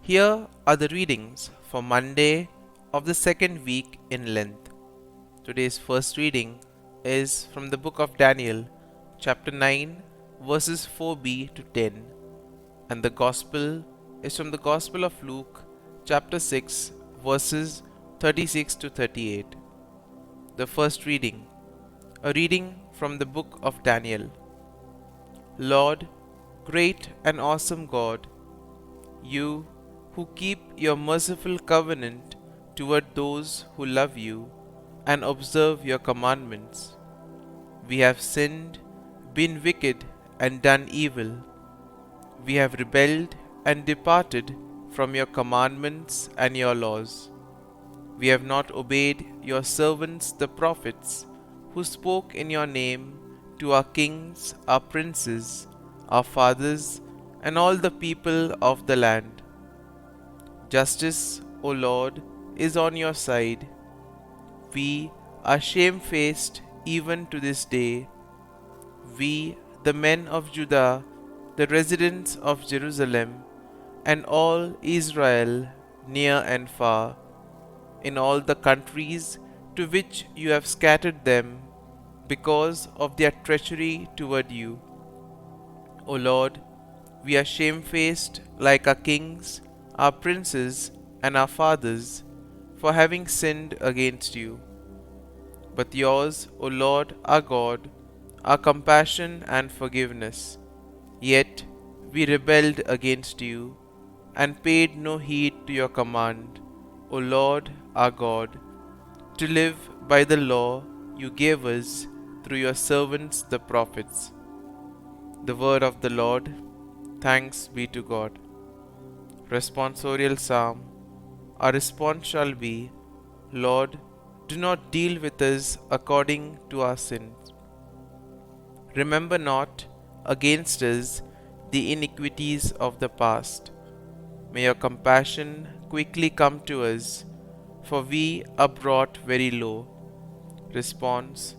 Here are the readings for Monday of the second week in Lent. Today's first reading is from the book of Daniel, chapter 9, verses 4b to 10, and the Gospel is from the Gospel of Luke, chapter 6, verses 36 to 38. The first reading, a reading from the book of Daniel. Lord, great and awesome God, you who keep your merciful covenant toward those who love you and observe your commandments. We have sinned, been wicked, and done evil. We have rebelled and departed from your commandments and your laws. We have not obeyed your servants the prophets, who spoke in your name to our kings, our princes, our fathers, and all the people of the land. Justice, O Lord, is on your side. We are shamefaced even to this day. We, the men of Judah, the residents of Jerusalem, and all Israel, near and far, in all the countries to which you have scattered them, because of their treachery toward you. O Lord, we are shamefaced like our kings, our princes, and our fathers, for having sinned against you. But yours, O Lord our God, are compassion and forgiveness. Yet we rebelled against you, and paid no heed to your command, O Lord our God, to live by the law you gave us through your servants the prophets. The word of the Lord. Thanks be to God. Responsorial Psalm. Our response shall be, Lord, do not deal with us according to our sins. Remember not against us the iniquities of the past. May your compassion quickly come to us, for we are brought very low. Response.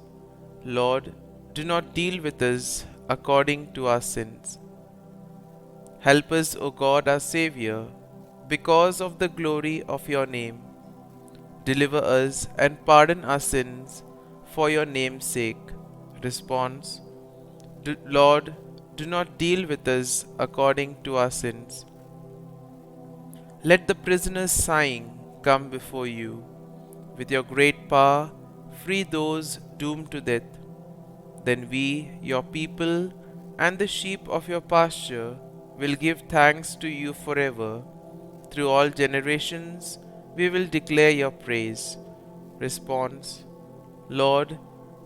Lord, do not deal with us according to our sins. Help us, O God our Xavier, because of the glory of your name. Deliver us and pardon our sins for your name's sake. Response. Lord, do not deal with us according to our sins. Let the prisoners sighing come before you. With your great power, free those doomed to death. Then we, your people, and the sheep of your pasture, will give thanks to you forever. Through all generations, we will declare your praise. Response. Lord,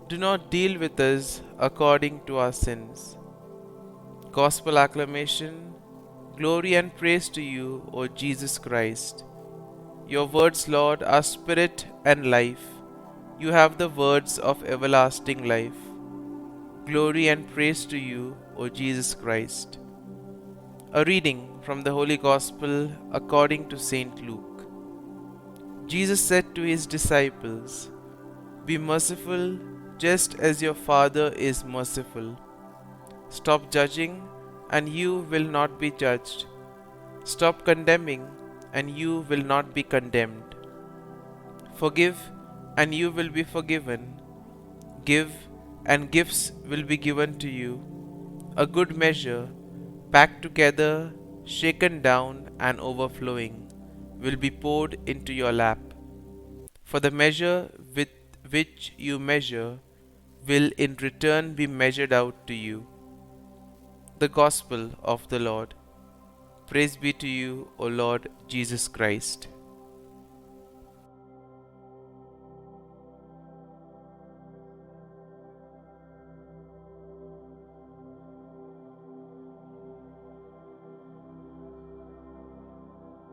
do not deal with us according to our sins. Gospel acclamation. Glory and praise to you, O Jesus Christ. Your words, Lord, are spirit and life. You have the words of everlasting life. Glory and praise to you, O Jesus Christ. A reading from the Holy Gospel according to St. Luke. Jesus said to his disciples, Be merciful just as your Father is merciful. Stop judging, and you will not be judged. Stop condemning, and you will not be condemned. Forgive, and you will be forgiven. Give, and gifts will be given to you. A good measure, packed together, shaken down, and overflowing, will be poured into your lap. For the measure with which you measure will in return be measured out to you. The Gospel of the Lord. Praise be to you, O Lord Jesus Christ.